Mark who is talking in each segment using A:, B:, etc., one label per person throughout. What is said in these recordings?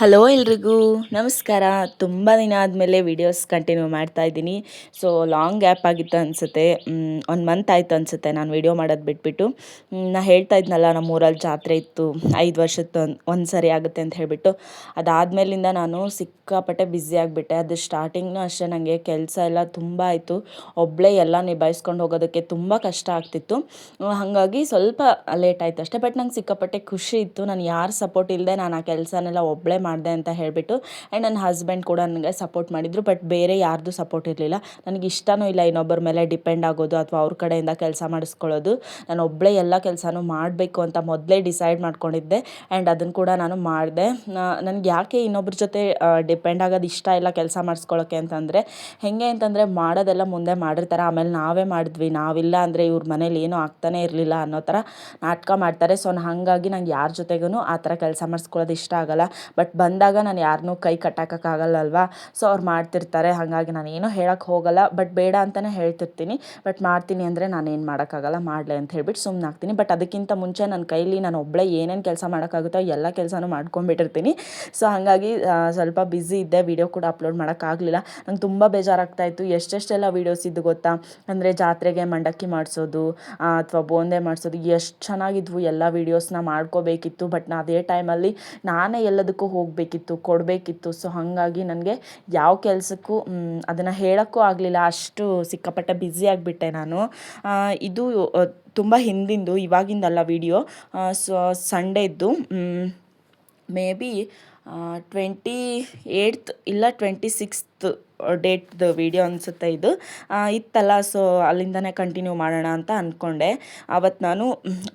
A: Hello ಎಲ್ರಿಗೂ ನಮಸ್ಕಾರ. ತುಂಬ ದಿನ ಆದಮೇಲೆ ವೀಡಿಯೋಸ್ ಕಂಟಿನ್ಯೂ ಮಾಡ್ತಾ ಇದ್ದೀನಿ. ಸೊ ಲಾಂಗ್ ಗ್ಯಾಪ್ ಆಗಿತ್ತು ಅನಿಸುತ್ತೆ. 1 ಮಂತ್ ಆಯಿತು ಅನಿಸುತ್ತೆ ನಾನು ವೀಡಿಯೋ ಮಾಡೋದು ಬಿಟ್ಬಿಟ್ಟು. ನಾ ಹೇಳ್ತಾ ಇದ್ನಲ್ಲ ನಮ್ಮೂರಲ್ಲಿ ಜಾತ್ರೆ ಇತ್ತು, 5 ವರ್ಷಕ್ಕೆ ಒಂದು ಸರಿ ಆಗುತ್ತೆ ಅಂತ ಹೇಳಿಬಿಟ್ಟು. ಅದಾದಮೇಲಿಂದ ನಾನು ಸಿಕ್ಕಾಪಟ್ಟೆ ಬ್ಯುಸಿ ಆಗಿಬಿಟ್ಟೆ. ಅದು ಸ್ಟಾರ್ಟಿಂಗ್ನೂ ಅಷ್ಟೇ, ನನಗೆ ಕೆಲಸ ಎಲ್ಲ ತುಂಬ ಆಯಿತು. ಒಬ್ಬಳೇ ಎಲ್ಲ ನಿಭಾಯಿಸ್ಕೊಂಡು ಹೋಗೋದಕ್ಕೆ ತುಂಬ ಕಷ್ಟ ಆಗ್ತಿತ್ತು. ಹಾಗಾಗಿ ಸ್ವಲ್ಪ ಲೇಟ್ ಆಯಿತು ಅಷ್ಟೇ. ಬಟ್ ನಂಗೆ ಸಿಕ್ಕಾಪಟ್ಟೆ ಖುಷಿ ಇತ್ತು. ನಾನು ಯಾರ ಸಪೋರ್ಟ್ ಇಲ್ಲದೆ ನಾನು ಆ ಕೆಲಸನೆಲ್ಲ ಒಬ್ಬಳೇ ಮಾಡಿದೆ ಅಂತ ಹೇಳಿಬಿಟ್ಟು. ಆ್ಯಂಡ್ ನನ್ನ ಹಸ್ಬೆಂಡ್ ಕೂಡ ನನಗೆ ಸಪೋರ್ಟ್ ಮಾಡಿದರು. ಬಟ್ ಬೇರೆ ಯಾರ್ದು ಸಪೋರ್ಟ್ ಇರಲಿಲ್ಲ. ನನಗೆ ಇಷ್ಟನೂ ಇಲ್ಲ ಇನ್ನೊಬ್ಬರ ಮೇಲೆ ಡಿಪೆಂಡ್ ಆಗೋದು ಅಥವಾ ಅವ್ರ ಕಡೆಯಿಂದ ಕೆಲಸ ಮಾಡಿಸ್ಕೊಳ್ಳೋದು. ನಾನು ಒಬ್ಬಳೇ ಎಲ್ಲ ಕೆಲಸನೂ ಮಾಡಬೇಕು ಅಂತ ಮೊದಲೇ ಡಿಸೈಡ್ ಮಾಡ್ಕೊಂಡಿದ್ದೆ. ಆ್ಯಂಡ್ ಅದನ್ನು ಕೂಡ ನಾನು ಮಾಡಿದೆ. ನನಗೆ ಯಾಕೆ ಇನ್ನೊಬ್ಬರ ಜೊತೆ ಡಿಪೆಂಡ್ ಆಗೋದು ಇಷ್ಟ ಇಲ್ಲ ಕೆಲಸ ಮಾಡಿಸ್ಕೊಳ್ಳೋಕ್ಕೆ ಅಂತಂದರೆ, ಹೇಗೆ ಅಂತಂದರೆ ಮಾಡೋದೆಲ್ಲ ಮುಂದೆ ಮಾಡಿರ್ತಾರೆ, ಆಮೇಲೆ ನಾವೇ ಮಾಡಿದ್ವಿ, ನಾವಿಲ್ಲ ಅಂದರೆ ಇವ್ರ ಮನೇಲಿ ಏನೂ ಆಗ್ತಾನೇ ಇರಲಿಲ್ಲ ಅನ್ನೋ ಥರ ನಾಟಕ ಮಾಡ್ತಾರೆ. ಸೊ ಹಾಗಾಗಿ ನಂಗೆ ಯಾರ ಜೊತೆಗೂ ಆ ಥರ ಕೆಲಸ ಮಾಡಿಸ್ಕೊಳ್ಳೋದು ಇಷ್ಟ ಆಗಲ್ಲ. ಬಟ್ ಬಂದಾಗ ನಾನು ಯಾರನ್ನೂ ಕೈ ಕಟ್ಟಾಕೋಕ್ಕಾಗಲ್ಲ ಅಲ್ವಾ. ಸೊ ಅವ್ರು ಮಾಡ್ತಿರ್ತಾರೆ, ಹಾಗಾಗಿ ನಾನು ಏನೂ ಹೇಳೋಕ್ಕೆ ಹೋಗಲ್ಲ. ಬಟ್ ಬೇಡ ಅಂತಲೇ ಹೇಳ್ತಿರ್ತೀನಿ. ಬಟ್ ಮಾಡ್ತೀನಿ ಅಂದರೆ ನಾನೇನು ಮಾಡೋಕ್ಕಾಗಲ್ಲ, ಮಾಡಲಿ ಅಂತ ಹೇಳ್ಬಿಟ್ಟು ಸುಮ್ಮನಾಗ್ತೀನಿ. ಬಟ್ ಅದಕ್ಕಿಂತ ಮುಂಚೆ ನನ್ನ ಕೈಲಿ ನಾನು ಒಬ್ಬಳೇ ಏನೇನು ಕೆಲಸ ಮಾಡೋಕ್ಕಾಗುತ್ತೋ ಎಲ್ಲ ಕೆಲಸನೂ ಮಾಡ್ಕೊಂಡ್ಬಿಟ್ಟಿರ್ತೀನಿ. ಸೊ ಹಾಗಾಗಿ ಸ್ವಲ್ಪ ಬ್ಯುಸಿ ಇದ್ದೆ, ವೀಡಿಯೋ ಕೂಡ ಅಪ್ಲೋಡ್ ಮಾಡೋಕ್ಕಾಗಲಿಲ್ಲ. ನಂಗೆ ತುಂಬ ಬೇಜಾರಾಗ್ತಾಯಿತ್ತು. ಎಷ್ಟೆಷ್ಟೆಲ್ಲ ವೀಡಿಯೋಸ್ ಇದ್ದು ಗೊತ್ತಾ. ಅಂದರೆ ಜಾತ್ರೆಗೆ ಮಂಡಕ್ಕಿ ಮಾಡಿಸೋದು ಅಥವಾ ಬೋಂದೆ ಮಾಡಿಸೋದು, ಎಷ್ಟು ಚೆನ್ನಾಗಿದ್ವು ಎಲ್ಲ ವೀಡಿಯೋಸ್ನ ಮಾಡ್ಕೋಬೇಕಿತ್ತು. ಬಟ್ ಅದೇ ಟೈಮಲ್ಲಿ ನಾನೇ ಎಲ್ಲದಕ್ಕೂ ಹೋಗಬೇಕಿತ್ತು, ಕೊಡಬೇಕಿತ್ತು. ಸೊ ಹಾಗಾಗಿ ನನಗೆ ಯಾವ ಕೆಲಸಕ್ಕೂ ಅದನ್ನು ಹೇಳೋಕ್ಕೂ ಆಗಲಿಲ್ಲ. ಅಷ್ಟು ಸಿಕ್ಕಾಪಟ್ಟೆ ಬ್ಯುಸಿ ಆಗಿಬಿಟ್ಟೆ ನಾನು. ಇದು ತುಂಬ ಹಿಂದಿಂದು, ಇವಾಗಿಂದಲ್ಲ ವೀಡಿಯೋ. ಸೊ ಸಂಡೇದ್ದು ಮೇ ಬಿ 28th ಇಲ್ಲ 26th ಡೇಟ್ದು ವೀಡಿಯೋ ಅನಿಸುತ್ತೆ ಇದು. ಇತ್ತಲ್ಲ, ಸೊ ಅಲ್ಲಿಂದನೇ ಕಂಟಿನ್ಯೂ ಮಾಡೋಣ ಅಂತ ಅಂದ್ಕೊಂಡೆ. ಆವತ್ತು ನಾನು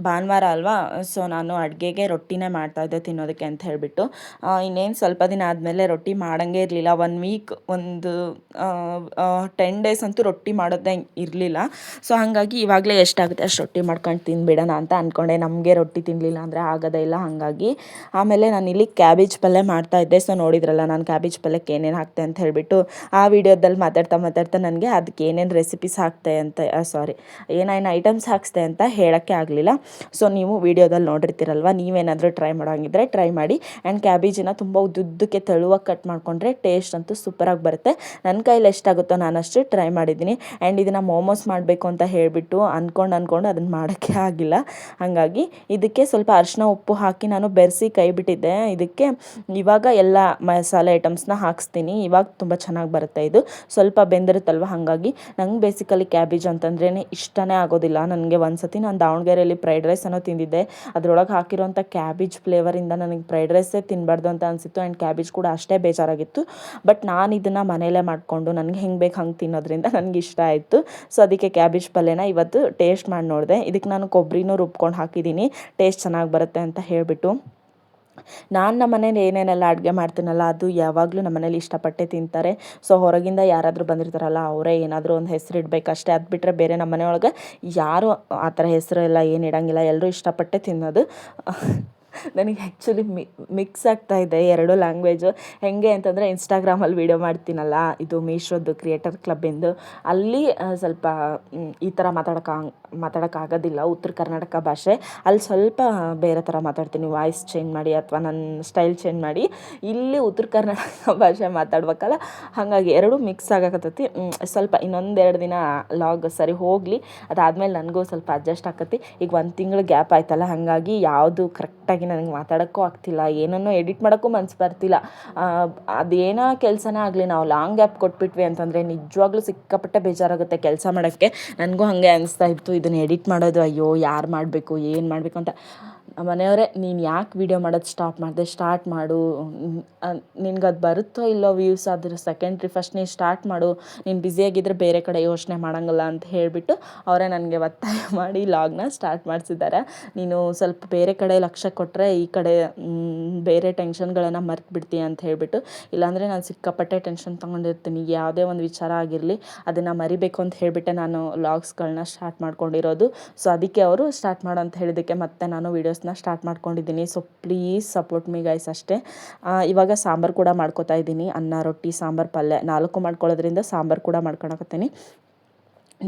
A: ಭಾನುವಾರ ಅಲ್ವಾ, ಸೊ ನಾನು ಅಡುಗೆಗೆ ರೊಟ್ಟಿನೇ ಮಾಡ್ತಾಯಿದ್ದೆ ತಿನ್ನೋದಕ್ಕೆ ಅಂತ ಹೇಳಿಬಿಟ್ಟು. ಇನ್ನೇನು ಸ್ವಲ್ಪ ದಿನ ಆದಮೇಲೆ ರೊಟ್ಟಿ ಮಾಡೋಂಗೇ ಇರಲಿಲ್ಲ. 1 ವೀಕ್, ಒಂದು 10 ಡೇಸ್ ಅಂತೂ ರೊಟ್ಟಿ ಮಾಡೋದೇ ಇರಲಿಲ್ಲ. ಸೊ ಹಾಗಾಗಿ ಇವಾಗಲೇ ಎಷ್ಟಾಗುತ್ತೆ ಅಷ್ಟು ರೊಟ್ಟಿ ಮಾಡ್ಕೊಂಡು ತಿಂದುಬಿಡೋಣ ಅಂತ ಅಂದ್ಕೊಂಡೆ. ನಮಗೆ ರೊಟ್ಟಿ ತಿನ್ನಲಿಲ್ಲ ಅಂದರೆ ಆಗೋದೇ ಇಲ್ಲ. ಹಾಗಾಗಿ ಆಮೇಲೆ ನಾನು ಇಲ್ಲಿ ಕ್ಯಾಬೇಜ್ ಪಲ್ಯ ಮಾಡ್ತಾಯಿದ್ದೆ. ಸೊ ನೋಡಿದ್ರಲ್ಲ ನಾನು ಕ್ಯಾಬೇಜ್ ಪಲ್ಯಕ್ಕೆ ಏನೇನು ಹಾಕ್ತೆ ಅಂತ ಹೇಳಿಬಿಟ್ಟು. ಆ ವಿಡಿಯೋದಲ್ಲಿ ಮಾತಾಡ್ತಾ ನನಗೆ ಅದಕ್ಕೆ ಏನೇನು ರೆಸಿಪೀಸ್ ಹಾಕ್ತೆ ಅಂತ ಏನೇನು ಐಟಮ್ಸ್ ಹಾಕ್ಸ್ದೆ ಅಂತ ಹೇಳೋಕ್ಕೆ ಆಗಲಿಲ್ಲ. ಸೊ ನೀವು ವಿಡಿಯೋದಲ್ಲಿ ನೋಡಿರ್ತೀರಲ್ವ, ನೀವೇನಾದರೂ ಟ್ರೈ ಮಾಡೋಂಗಿದ್ರೆ ಟ್ರೈ ಮಾಡಿ. ಆ್ಯಂಡ್ ಕ್ಯಾಬೇಜಿನ ತುಂಬ ಉದ್ದುದ್ದಕ್ಕೆ ತೆಳುವಾಗಿ ಕಟ್ ಮಾಡಿಕೊಂಡ್ರೆ ಟೇಸ್ಟ್ ಅಂತೂ ಸೂಪರಾಗಿ ಬರುತ್ತೆ. ನನ್ನ ಕೈಲಿ ಎಷ್ಟಾಗುತ್ತೋ ನಾನಷ್ಟು ಟ್ರೈ ಮಾಡಿದ್ದೀನಿ. ಆ್ಯಂಡ್ ಇದನ್ನು ಮೋಮೋಸ್ ಮಾಡಬೇಕು ಅಂತ ಹೇಳಿಬಿಟ್ಟು ಅಂದ್ಕೊಂಡು ಅದನ್ನು ಮಾಡೋಕ್ಕೆ ಆಗಿಲ್ಲ. ಹಾಗಾಗಿ ಇದಕ್ಕೆ ಸ್ವಲ್ಪ ಅರಿಶಿನ ಉಪ್ಪು ಹಾಕಿ ನಾನು ಬೆರೆಸಿ ಕೈ ಬಿಟ್ಟಿದ್ದೆ. ಇದಕ್ಕೆ ಇವಾಗ ಎಲ್ಲ ಮಸಾಲೆ ಐಟಮ್ಸ್ನ ಹಾಕಿಸ್ತೀನಿ. ಇವಾಗ ತುಂಬ ಚೆನ್ನಾಗಿ ಬರುತ್ತೆ ಇದು. ಸ್ವಲ್ಪ ಬೆಂದಿರುತ್ತಲ್ವ, ಹಾಗಾಗಿ ನಂಗೆ ಬೇಸಿಕಲಿ ಕ್ಯಾಬೇಜ್ ಅಂತಂದ್ರೇ ಇಷ್ಟನೇ ಆಗೋದಿಲ್ಲ. ನನಗೆ ಒಂದ್ಸತಿ ನಾನು ದಾವಣಗೆರೆಯಲ್ಲಿ ಫ್ರೈಡ್ ರೈಸ್ ಅನ್ನೋ ತಿಂದಿದ್ದೆ. ಅದರೊಳಗೆ ಹಾಕಿರೋಂಥ ಕ್ಯಾಬೇಜ್ ಫ್ಲೇವರಿಂದ ನನಗೆ ಫ್ರೈಡ್ ರೈಸೇ ತಿನ್ನಬಾರ್ದು ಅಂತ ಅನಿಸಿತ್ತು. ಆ್ಯಂಡ್ ಕ್ಯಾಬೇಜ್ ಕೂಡ ಅಷ್ಟೇ ಬೇಜಾರಾಗಿತ್ತು. ಬಟ್ ನಾನು ಇದನ್ನು ಮನೆಯಲ್ಲೇ ಮಾಡಿಕೊಂಡು ನನಗೆ ಹೆಂಗೆ ಬೇಕು ಹಂಗೆ ತಿನ್ನೋದ್ರಿಂದ ನನಗೆ ಇಷ್ಟ ಆಯಿತು. ಸೊ ಅದಕ್ಕೆ ಕ್ಯಾಬೇಜ್ ಪಲ್ಯನ ಇವತ್ತು ಟೇಸ್ಟ್ ಮಾಡಿ ನೋಡಿದೆ. ಇದಕ್ಕೆ ನಾನು ಕೊಬ್ಬರಿನೂ ರುಬ್ಕೊಂಡು ಹಾಕಿದ್ದೀನಿ, ಟೇಸ್ಟ್ ಚೆನ್ನಾಗಿ ಬರುತ್ತೆ ಅಂತ ಹೇಳಿಬಿಟ್ಟು. ನಾನು ನಮ್ಮ ಮನೇಲಿ ಏನೇನೆಲ್ಲ ಅಡುಗೆ ಮಾಡ್ತೀನಲ್ಲ ಅದು ಯಾವಾಗಲೂ ನಮ್ಮ ಮನೇಲಿ ಇಷ್ಟಪಟ್ಟೆ ತಿಂತಾರೆ. ಸೊ ಹೊರಗಿಂದ ಯಾರಾದರೂ ಬಂದಿರ್ತಾರಲ್ಲ, ಅವರೇ ಏನಾದರೂ ಒಂದು ಹೆಸರು ಇಡಬೇಕಷ್ಟೇ. ಅದು ಬಿಟ್ಟರೆ ಬೇರೆ ನಮ್ಮ ಮನೆಯೊಳಗೆ ಯಾರೂ ಆ ಥರ ಹೆಸರು ಎಲ್ಲ ಏನು ಇಡೋಂಗಿಲ್ಲ. ಎಲ್ಲರೂ ಇಷ್ಟಪಟ್ಟೆ ತಿನ್ನೋದು. ನನಗೆ ಆ್ಯಕ್ಚುಲಿ ಮಿಕ್ಸ್ ಆಗ್ತಾಯಿದೆ 2 ಲ್ಯಾಂಗ್ವೇಜು. ಹೇಗೆ ಅಂತಂದರೆ, ಇನ್ಸ್ಟಾಗ್ರಾಮಲ್ಲಿ ವೀಡಿಯೋ ಮಾಡ್ತೀನಲ್ಲ, ಇದು ಮೀಶೋದು ಕ್ರಿಯೇಟರ್ ಕ್ಲಬ್ಬಿಂದು, ಅಲ್ಲಿ ಸ್ವಲ್ಪ ಈ ಥರ ಮಾತಾಡೋಕ್ಕಾಗೋದಿಲ್ಲ, ಉತ್ತರ ಕರ್ನಾಟಕ ಭಾಷೆ. ಅಲ್ಲಿ ಸ್ವಲ್ಪ ಬೇರೆ ಥರ ಮಾತಾಡ್ತೀನಿ, ವಾಯ್ಸ್ ಚೇಂಜ್ ಮಾಡಿ ಅಥವಾ ನನ್ನ ಸ್ಟೈಲ್ ಚೇಂಜ್ ಮಾಡಿ. ಇಲ್ಲಿ ಉತ್ತರ ಕರ್ನಾಟಕ ಭಾಷೆ ಮಾತಾಡ್ಬೇಕಲ್ಲ, ಹಾಗಾಗಿ ಎರಡೂ ಮಿಕ್ಸ್ ಆಗಕತ್ತೈತಿ. ಸ್ವಲ್ಪ ಇನ್ನೊಂದೆರಡು ದಿನ ಲಾಗ್ ಸರಿ ಹೋಗಲಿ, ಅದಾದಮೇಲೆ ನನಗೂ ಸ್ವಲ್ಪ ಅಡ್ಜಸ್ಟ್ ಆಕತಿ. ಈಗ 1 ತಿಂಗಳು ಗ್ಯಾಪ್ ಆಯ್ತಲ್ಲ, ಹಾಗಾಗಿ ಯಾವುದು ಕರೆಕ್ಟಾಗಿ ನನಗೆ ಮಾತಾಡೋಕ್ಕೂ ಆಗ್ತಿಲ್ಲ, ಏನನ್ನೂ ಎಡಿಟ್ ಮಾಡೋಕ್ಕೂ ಮನಸ್ಸು ಬರ್ತಿಲ್ಲ. ಅದೇನೋ ಕೆಲಸನೇ ಆಗಲಿ, ನಾವು ಲಾಂಗ್ ಗ್ಯಾಪ್ ಕೊಟ್ಬಿಟ್ವಿ ಅಂತಂದರೆ ನಿಜವಾಗ್ಲೂ ಸಿಕ್ಕಾಪಟ್ಟೆ ಬೇಜಾರಾಗುತ್ತೆ ಕೆಲಸ ಮಾಡೋಕ್ಕೆ. ನನಗೂ ಹಾಗೆ ಅನಿಸ್ತಾ ಇತ್ತು, ಇದನ್ನು ಎಡಿಟ್ ಮಾಡೋದು ಅಯ್ಯೋ ಯಾರು ಮಾಡಬೇಕು, ಏನು ಮಾಡಬೇಕು ಅಂತ. ಮನೆಯವರೇ, ನೀನು ಯಾಕೆ ವೀಡಿಯೋ ಮಾಡೋದು ಸ್ಟಾರ್ಟ್ ಮಾಡು, ನಿನ್ಗದು ಬರುತ್ತೋ ಇಲ್ಲೋ ವ್ಯೂಸ್, ಅದ್ರ ಸೆಕೆಂಡ್ರಿ, ಫಸ್ಟ್ ನೀನು ಸ್ಟಾರ್ಟ್ ಮಾಡು, ನೀನು ಬ್ಯುಸಿಯಾಗಿದ್ದರೆ ಬೇರೆ ಕಡೆ ಯೋಚನೆ ಮಾಡೋಂಗಿಲ್ಲ ಅಂತ ಹೇಳಿಬಿಟ್ಟು ಅವರೇ ನನಗೆ ಒತ್ತಾಯ ಮಾಡಿ ಲಾಗ್ನ ಸ್ಟಾರ್ಟ್ ಮಾಡಿಸಿದ್ದಾರೆ. ನೀನು ಸ್ವಲ್ಪ ಬೇರೆ ಕಡೆ ಲಕ್ಷ್ಯ ಕೊಟ್ಟರೆ ಈ ಕಡೆ ಬೇರೆ ಟೆನ್ಷನ್ಗಳನ್ನು ಮರ್ತು ಬಿಡ್ತೀಯ ಅಂತ ಹೇಳಿಬಿಟ್ಟು. ಇಲ್ಲಾಂದರೆ ನಾನು ಸಿಕ್ಕಾಪಟ್ಟೆ ಟೆನ್ಷನ್ ತೊಗೊಂಡಿರ್ತೀನಿ, ಯಾವುದೇ ಒಂದು ವಿಚಾರ ಆಗಿರಲಿ ಅದನ್ನು ಮರಿಬೇಕು ಅಂತ ಹೇಳಿಬಿಟ್ಟೆ ನಾನು ಲಾಗ್ಸ್ಗಳನ್ನ ಸ್ಟಾರ್ಟ್ ಮಾಡ್ಕೊಂಡಿರೋದು. ಸೊ ಅದಕ್ಕೆ ಅವರು ಸ್ಟಾರ್ಟ್ ಮಾಡು ಅಂತ ಹೇಳಿದ್ದಕ್ಕೆ ಮತ್ತೆ ನಾನು ವೀಡಿಯೋಸ್ನ ಸ್ಟಾರ್ಟ್ ಮಾಡ್ಕೊಂಡಿದ್ದೀನಿ. So please support me guys ಅಷ್ಟೇ. ಇವಾಗ ಸಾಂಬಾರು ಕೂಡ ಮಾಡ್ಕೋತಾ ಇದ್ದೀನಿ. ಅನ್ನ, ರೊಟ್ಟಿ, ಸಾಂಬಾರು, ಪಲ್ಯ 4 ಮಾಡ್ಕೊಳ್ಳೋದ್ರಿಂದ ಸಾಂಬಾರು ಕೂಡ ಮಾಡ್ಕೊಳಕತ್ತೀನಿ.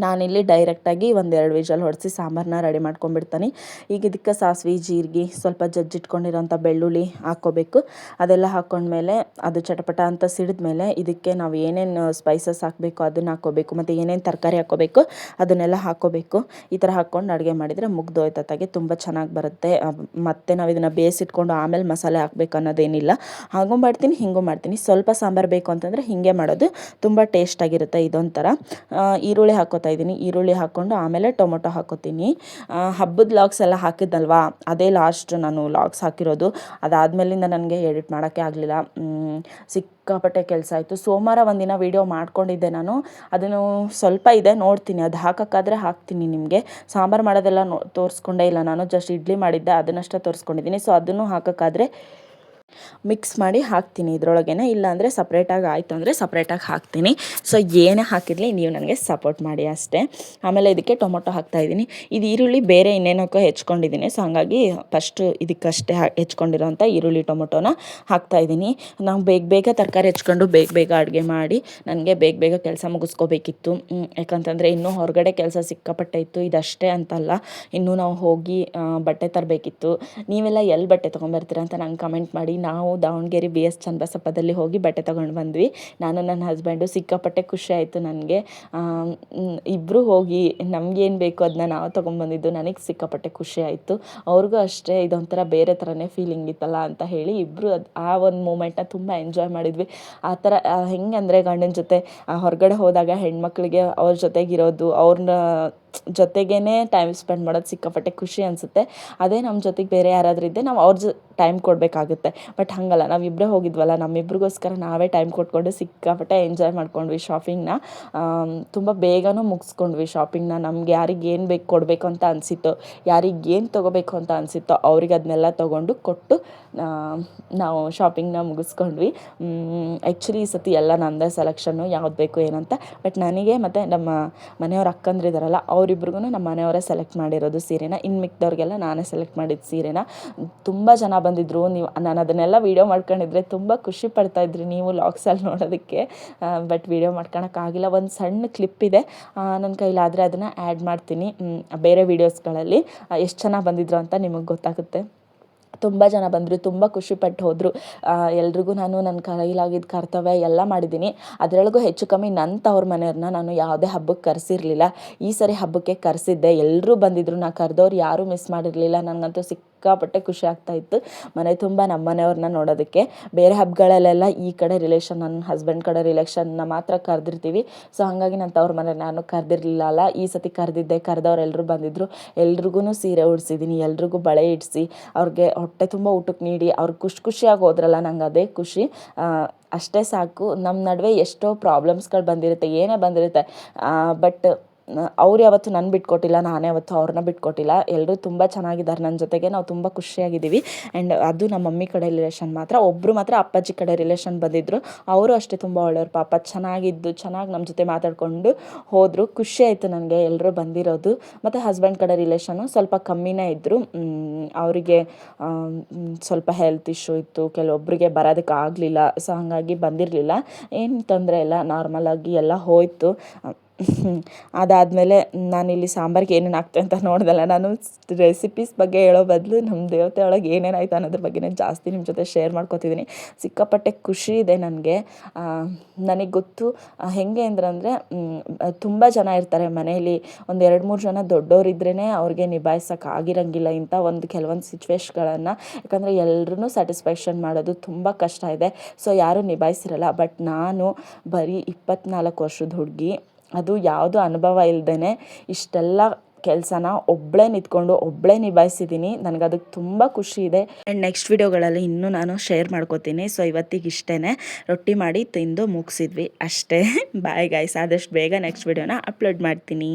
A: ನಾನಿಲ್ಲಿ ಡೈರೆಕ್ಟಾಗಿ ಒಂದೆರಡು ವಿಷಲ್ ಹೊಡೆಸಿ ಸಾಂಬಾರನ್ನ ರೆಡಿ ಮಾಡ್ಕೊಂಡ್ಬಿಡ್ತೀನಿ. ಈಗ ಇದಕ್ಕೆ ಸಾಸಿವೆ ಜೀರಿಗೆ ಸ್ವಲ್ಪ ಜಜ್ಜಿಟ್ಕೊಂಡಿರೋಂಥ ಬೆಳ್ಳುಳ್ಳಿ ಹಾಕ್ಕೋಬೇಕು. ಅದೆಲ್ಲ ಹಾಕ್ಕೊಂಡ್ಮೇಲೆ ಅದು ಚಟಪಟ ಅಂತ ಸಿಡಿದ್ಮೇಲೆ ಇದಕ್ಕೆ ನಾವು ಏನೇನು ಸ್ಪೈಸಸ್ ಹಾಕಬೇಕು ಅದನ್ನು ಹಾಕ್ಕೋಬೇಕು, ಮತ್ತು ಏನೇನು ತರಕಾರಿ ಹಾಕ್ಕೋಬೇಕು ಅದನ್ನೆಲ್ಲ ಹಾಕ್ಕೋಬೇಕು. ಈ ಥರ ಹಾಕ್ಕೊಂಡು ಅಡುಗೆ ಮಾಡಿದರೆ ಮುಗ್ದೋಯ್ತತ್ತಾಗೆ ತುಂಬ ಚೆನ್ನಾಗಿ ಬರುತ್ತೆ. ಮತ್ತು ನಾವು ಇದನ್ನು ಬೇಯಿಸಿಟ್ಕೊಂಡು ಆಮೇಲೆ ಮಸಾಲೆ ಹಾಕಬೇಕು ಅನ್ನೋದೇನಿಲ್ಲ. ಹಾಗೂ ಮಾಡ್ತೀನಿ, ಹಿಂಗೂ ಮಾಡ್ತೀನಿ. ಸ್ವಲ್ಪ ಸಾಂಬಾರು ಬೇಕು ಅಂತಂದರೆ ಹೀಗೆ ಮಾಡೋದು ತುಂಬ ಟೇಸ್ಟಾಗಿರುತ್ತೆ. ಇದೊಂಥರ ಈರುಳ್ಳಿ ಇದ್ದೀನಿ. ಈರುಳ್ಳಿ ಹಾಕ್ಕೊಂಡು ಆಮೇಲೆ ಟೊಮೊಟೊ ಹಾಕೋತೀನಿ. ಹಬ್ಬದ ಲಾಗ್ಸ್ ಎಲ್ಲ ಹಾಕಿದ್ದಲ್ವಾ, ಅದೇ ಲಾಸ್ಟ್ ನಾನು ಲಾಗ್ಸ್ ಹಾಕಿರೋದು. ಅದಾದಮೇಲಿಂದ ನನಗೆ ಎಡಿಟ್ ಮಾಡೋಕ್ಕೆ ಆಗಲಿಲ್ಲ. ಸಿಕ್ಕಾಪಟ್ಟೆ ಕೆಲಸ ಆಯಿತು. ಸೋಮವಾರ ಒಂದಿನ ವೀಡಿಯೋ ಮಾಡ್ಕೊಂಡಿದ್ದೆ ನಾನು, ಅದನ್ನು ಸ್ವಲ್ಪ ಇದೆ ನೋಡ್ತೀನಿ, ಅದು ಹಾಕೋಕ್ಕಾದ್ರೆ ಹಾಕ್ತೀನಿ ನಿಮಗೆ. ಸಾಂಬಾರು ಮಾಡೋದೆಲ್ಲ ತೋರಿಸ್ಕೊಂಡೇ ಇಲ್ಲ ನಾನು, ಜಸ್ಟ್ ಇಡ್ಲಿ ಮಾಡಿದ್ದೆ ಅದನ್ನಷ್ಟೇ ತೋರಿಸ್ಕೊಂಡಿದ್ದೀನಿ. ಸೊ ಅದನ್ನು ಹಾಕೋಕ್ಕಾದ್ರೆ ಮಿಕ್ಸ್ ಮಾಡಿ ಹಾಕ್ತೀನಿ ಇದರೊಳಗೇ, ಇಲ್ಲಾಂದರೆ ಸಪ್ರೇಟಾಗಿ ಆಯಿತು ಅಂದರೆ ಸಪ್ರೇಟಾಗಿ ಹಾಕ್ತೀನಿ. ಸೊ ಏನೇ ಹಾಕಿರಲಿ ನೀವು ನನಗೆ ಸಪೋರ್ಟ್ ಮಾಡಿ ಅಷ್ಟೇ. ಆಮೇಲೆ ಇದಕ್ಕೆ ಟೊಮೊಟೊ ಹಾಕ್ತಾಯಿದ್ದೀನಿ. ಇದು ಈರುಳ್ಳಿ ಬೇರೆ ಇನ್ನೇನಕ್ಕೋ ಹೆಚ್ಕೊಂಡಿದ್ದೀನಿ. ಸೊ ಹಾಗಾಗಿ ಫಸ್ಟು ಇದಕ್ಕಷ್ಟೇ ಹೆಚ್ಕೊಂಡಿರೋಂಥ ಈರುಳ್ಳಿ ಟೊಮೊಟೊನ ಹಾಕ್ತಾಯಿದ್ದೀನಿ. ನಾವು ಬೇಗ ತರಕಾರಿ ಹೆಚ್ಕೊಂಡು ಬೇಗ ಅಡುಗೆ ಮಾಡಿ ನನಗೆ ಬೇಗ ಕೆಲಸ ಮುಗಿಸ್ಕೋಬೇಕಿತ್ತು. ಯಾಕಂತಂದರೆ ಇನ್ನೂ ಹೊರಗಡೆ ಕೆಲಸ ಸಿಕ್ಕಾಪಟ್ಟೆ ಇತ್ತು. ಇದಷ್ಟೇ ಅಂತಲ್ಲ, ಇನ್ನೂ ನಾವು ಹೋಗಿ ಬಟ್ಟೆ ತರಬೇಕಿತ್ತು. ನೀವೆಲ್ಲ ಎಲ್ಲಿ ಬಟ್ಟೆ ತೊಗೊಂಬರ್ತೀರ ಅಂತ ನಂಗೆ ಕಮೆಂಟ್ ಮಾಡಿ. ನಾವು ದಾವಣಗೆರೆ BS ಚನ್ನಬಸಪ್ಪದಲ್ಲಿ ಹೋಗಿ ಬಟ್ಟೆ ತೊಗೊಂಡು ಬಂದ್ವಿ, ನಾನು ನನ್ನ ಹಸ್ಬೆಂಡು. ಸಿಕ್ಕಾಪಟ್ಟೆ ಖುಷಿ ಆಯಿತು ನನಗೆ. ಇಬ್ಬರು ಹೋಗಿ ನಮಗೇನು ಬೇಕು ಅದನ್ನ ನಾವು ತೊಗೊಂಬಂದಿದ್ದು. ನನಗೆ ಸಿಕ್ಕಾಪಟ್ಟೆ ಖುಷಿ ಆಯಿತು, ಅವ್ರಿಗೂ ಅಷ್ಟೇ. ಇದೊಂಥರ ಬೇರೆ ಥರನೇ ಫೀಲಿಂಗ್ ಇತ್ತಲ್ಲ ಅಂತ ಹೇಳಿ ಇಬ್ಬರು ಆ ಒಂದು ಮೂಮೆಂಟ್ನ ತುಂಬ ಎಂಜಾಯ್ ಮಾಡಿದ್ವಿ. ಆ ಥರ ಹೆಂಗೆ ಅಂದರೆ ಗಂಡನ ಜೊತೆ ಹೊರಗಡೆ ಹೋದಾಗ ಹೆಣ್ಮಕ್ಳಿಗೆ ಅವ್ರ ಜೊತೆಗಿರೋದು, ಅವ್ರನ್ನ ಜೊತೆಗೇ ಟೈಮ್ ಸ್ಪೆಂಡ್ ಮಾಡೋದು ಸಿಕ್ಕಾಪಟ್ಟೆ ಖುಷಿ ಅನಿಸುತ್ತೆ. ಅದೇ ನಮ್ಮ ಜೊತೆಗೆ ಬೇರೆ ಯಾರಾದರೂ ಇದ್ದರೆ ನಾವು ಅವ್ರ ಟೈಮ್ ಕೊಡಬೇಕಾಗುತ್ತೆ. ಬಟ್ ಹಾಗಲ್ಲ, ನಾವಿಬ್ಬರೇ ಹೋಗಿದ್ವಲ್ಲ, ನಮ್ಮಿಬ್ರಿಗೋಸ್ಕರ ನಾವೇ ಟೈಮ್ ಕೊಟ್ಕೊಂಡು ಸಿಕ್ಕಾಪಟ್ಟೆ ಎಂಜಾಯ್ ಮಾಡ್ಕೊಂಡ್ವಿ ಶಾಪಿಂಗ್ನ. ತುಂಬ ಬೇಗನೂ ಮುಗಿಸ್ಕೊಂಡ್ವಿ ಶಾಪಿಂಗ್ನ. ನಮ್ಗೆ ಯಾರಿಗೆ ಏನು ಬೇಕು ಕೊಡಬೇಕು ಅಂತ ಅನಿಸಿತ್ತೋ, ಯಾರಿಗೆ ಏನು ತೊಗೋಬೇಕು ಅಂತ ಅನಿಸಿತ್ತೋ ಅವ್ರಿಗೆ ಅದನ್ನೆಲ್ಲ ತೊಗೊಂಡು ಕೊಟ್ಟು ನಾವು ಶಾಪಿಂಗ್ನ ಮುಗಿಸ್ಕೊಂಡ್ವಿ. ಆ್ಯಕ್ಚುಲಿ ಈ ಸತಿ ಎಲ್ಲ ನನ್ನದೇ ಸೆಲೆಕ್ಷನ್ನು, ಯಾವ್ದು ಬೇಕು ಏನಂತ. ಬಟ್ ನನಗೆ ಮತ್ತು ನಮ್ಮ ಮನೆಯವ್ರ ಅಕ್ಕಂದ್ರಿದಾರಲ್ಲ ಅವರಿಬ್ರಿಗೂ ನಮ್ಮ ಮನೆಯವರೇ ಸೆಲೆಕ್ಟ್ ಮಾಡಿರೋದು ಸೀರೆನ. ಇನ್ನು ಮಿಕ್ದವ್ರಿಗೆಲ್ಲ ನಾನೇ ಸೆಲೆಕ್ಟ್ ಮಾಡಿದ ಸೀರೆನ. ತುಂಬ ಜನ ಬಂದಿದ್ದರು. ನಾನು ಅದನ್ನೆಲ್ಲ ವೀಡಿಯೋ ಮಾಡ್ಕೊಂಡಿದ್ರೆ ತುಂಬ ಖುಷಿ ಪಡ್ತಾಯಿದ್ರಿ ನೀವು ಲಾಗ್ಸಲ್ಲಿ ನೋಡೋದಕ್ಕೆ. ಬಟ್ ವೀಡಿಯೋ ಮಾಡ್ಕೊಳಕ್ಕಾಗಿಲ್ಲ. ಒಂದು ಸಣ್ಣ ಕ್ಲಿಪ್ ಇದೆ ನನ್ನ ಕೈಲಾದರೆ ಅದನ್ನು ಆ್ಯಡ್ ಮಾಡ್ತೀನಿ ಬೇರೆ ವೀಡಿಯೋಸ್ಗಳಲ್ಲಿ. ಎಷ್ಟು ಜನ ಬಂದಿದ್ರು ಅಂತ ನಿಮಗೆ ಗೊತ್ತಾಗುತ್ತೆ. ತುಂಬ ಜನ ಬಂದರು, ತುಂಬ ಖುಷಿಪಟ್ಟು ಹೋದರು. ಎಲ್ರಿಗೂ ನಾನು ನನ್ನ ಕೈಲಾಗಿದ್ದ ಕರ್ತವ್ಯ ಎಲ್ಲ ಮಾಡಿದ್ದೀನಿ. ಅದರೊಳಗೂ ಹೆಚ್ಚು ಕಮ್ಮಿ ನನ್ನ ತವ್ರ ಮನೆಯವ್ರನ್ನ ನಾನು ಯಾವುದೇ ಹಬ್ಬಕ್ಕೆ ಕರೆಸಿರಲಿಲ್ಲ. ಈ ಸರಿ ಹಬ್ಬಕ್ಕೆ ಕರೆಸಿದ್ದೆ, ಎಲ್ಲರೂ ಬಂದಿದ್ದರು. ನಾನು ಕರೆದವ್ರು ಯಾರೂ ಮಿಸ್ ಮಾಡಿರಲಿಲ್ಲ. ನನಗಂತೂ ಸಿಕ್ಕಾಪಟ್ಟೆ ಖುಷಿ ಆಗ್ತಾಯಿತ್ತು ಮನೆ ತುಂಬ ನಮ್ಮ ಮನೆಯವ್ರನ್ನ ನೋಡೋದಕ್ಕೆ. ಬೇರೆ ಹಬ್ಬಗಳಲ್ಲೆಲ್ಲ ಈ ಕಡೆ ರಿಲೇಷನ್, ನನ್ನ ಹಸ್ಬೆಂಡ್ ಕಡೆ ರಿಲೇಷನ್ನ ಮಾತ್ರ ಕರೆದಿರ್ತೀವಿ. ಸೊ ಹಾಗಾಗಿ ನನ್ನ ತವ್ರ ಮನೆ ನಾನು ಕರೆದಿರಲಿಲ್ಲ ಅಲ್ಲ, ಈ ಸತಿ ಕರೆದಿದ್ದೆ. ಕರೆದವ್ರು ಎಲ್ಲರೂ ಬಂದಿದ್ದರು. ಎಲ್ರಿಗೂ ಸೀರೆ ಉಡಿಸಿದ್ದೀನಿ, ಎಲ್ರಿಗೂ ಬಳೆ ಇಡಿಸಿ ಅವ್ರಿಗೆ ಹೊಟ್ಟೆ ತುಂಬ ಊಟಕ್ಕೆ ನೀಡಿ ಅವ್ರು ಖುಷಿಯಾಗಿ ಹೋದ್ರಲ್ಲ, ನಂಗೆ ಅದೇ ಖುಷಿ. ಅಷ್ಟೇ ಸಾಕು. ನಮ್ಮ ನಡುವೆ ಎಷ್ಟೋ ಪ್ರಾಬ್ಲಮ್ಸ್ಗಳು ಬಂದಿರುತ್ತೆ, ಏನೇ ಬಂದಿರುತ್ತೆ. ಬಟ್ ಅವ್ರು ಯಾವತ್ತೂ ನನ್ನ ಬಿಟ್ಕೊಟ್ಟಿಲ್ಲ, ನಾನೇ ಯಾವತ್ತೂ ಅವ್ರನ್ನ ಬಿಟ್ಕೊಟ್ಟಿಲ್ಲ. ಎಲ್ಲರೂ ತುಂಬ ಚೆನ್ನಾಗಿದ್ದಾರೆ ನನ್ನ ಜೊತೆಗೆ. ನಾವು ತುಂಬ ಖುಷಿಯಾಗಿದ್ದೀವಿ. ಆ್ಯಂಡ್ ಅದು ನಮ್ಮ ಮಮ್ಮಿ ಕಡೆ ರಿಲೇಷನ್ ಮಾತ್ರ. ಒಬ್ಬರು ಮಾತ್ರ ಅಪ್ಪಾಜಿ ಕಡೆ ರಿಲೇಷನ್ ಬಂದಿದ್ದರು. ಅವರು ಅಷ್ಟೇ ತುಂಬ ಒಳ್ಳೆಯವ್ರು ಪಾಪ. ಚೆನ್ನಾಗಿ ನಮ್ಮ ಜೊತೆ ಮಾತಾಡಿಕೊಂಡು ಹೋದರು. ಖುಷಿ ಆಯಿತು ನನಗೆ ಎಲ್ಲರೂ ಬಂದಿರೋದು. ಮತ್ತು ಹಸ್ಬೆಂಡ್ ಕಡೆ ರಿಲೇಷನ್ನು ಸ್ವಲ್ಪ ಕಮ್ಮಿನೇ ಇದ್ದರು. ಅವರಿಗೆ ಸ್ವಲ್ಪ ಹೆಲ್ತ್ ಇಶ್ಯೂ ಇತ್ತು, ಕೆಲವೊಬ್ಬರಿಗೆ ಬರೋದಕ್ಕೆ ಆಗಲಿಲ್ಲ. ಸೊ ಹಾಗಾಗಿ ಬಂದಿರಲಿಲ್ಲ. ಏನು ತೊಂದರೆ ಇಲ್ಲ, ನಾರ್ಮಲಾಗಿ ಎಲ್ಲ ಹೋಯಿತು. ಅದಾದಮೇಲೆ ನಾನಿಲ್ಲಿ ಸಾಂಬಾರಿಗೆ ಏನೇನು ಹಾಕ್ತೆ ಅಂತ ನೋಡ್ದಲ್ಲ. ನಾನು ರೆಸಿಪೀಸ್ ಬಗ್ಗೆ ಹೇಳೋ ಬದಲು ನಮ್ಮ ದೇವತೆ ಒಳಗೆ ಏನೇನಾಯ್ತು ಅನ್ನೋದ್ರ ಬಗ್ಗೆನೇ ಜಾಸ್ತಿ ನಿಮ್ಮ ಜೊತೆ ಶೇರ್ ಮಾಡ್ಕೊತಿದ್ದೀನಿ. ಸಿಕ್ಕಾಪಟ್ಟೆ ಖುಷಿ ಇದೆ ನನಗೆ. ನನಗೆ ಗೊತ್ತು ಹೇಗೆ ಅಂದರೆ ತುಂಬ ಜನ ಇರ್ತಾರೆ ಮನೆಯಲ್ಲಿ. ಒಂದು 2-3 ಜನ ದೊಡ್ಡವರಿದ್ರೇ ಅವ್ರಿಗೆ ನಿಭಾಯಿಸೋಕ್ಕಾಗಿರಂಗಿಲ್ಲ ಇಂಥ ಕೆಲವೊಂದು ಸಿಚುವೇಶ್ಗಳನ್ನು. ಯಾಕಂದರೆ ಎಲ್ಲರೂ ಸ್ಯಾಟಿಸ್ಫ್ಯಾಕ್ಷನ್ ಮಾಡೋದು ತುಂಬ ಕಷ್ಟ ಇದೆ. ಸೊ ಯಾರೂ ನಿಭಾಯಿಸಿರಲ್ಲ. ಬಟ್ ನಾನು ಬರೀ 24 ವರ್ಷದ ಹುಡುಗಿ, ಅದು ಯಾವುದೂ ಅನುಭವ ಇಲ್ಲದೇ ಇಷ್ಟೆಲ್ಲ ಕೆಲಸನ ಒಬ್ಬಳೇ ನಿಂತ್ಕೊಂಡು ಒಬ್ಬಳೇ ನಿಭಾಯಿಸಿದ್ದೀನಿ. ನನಗದಕ್ಕೆ ತುಂಬ ಖುಷಿ ಇದೆ. ಆ್ಯಂಡ್ ನೆಕ್ಸ್ಟ್ ವಿಡಿಯೋಗಳಲ್ಲಿ ಇನ್ನೂ ನಾನು ಶೇರ್ ಮಾಡ್ಕೋತೀನಿ. ಸೊ ಇವತ್ತಿಗೆ ಇಷ್ಟೇ. ರೊಟ್ಟಿ ಮಾಡಿ ತಿಂದು ಮುಗಿಸಿದ್ವಿ ಅಷ್ಟೇ. Bye guys. ಆದಷ್ಟು ಬೇಗ ನೆಕ್ಸ್ಟ್ ವಿಡಿಯೋನ ಅಪ್ಲೋಡ್ ಮಾಡ್ತೀನಿ.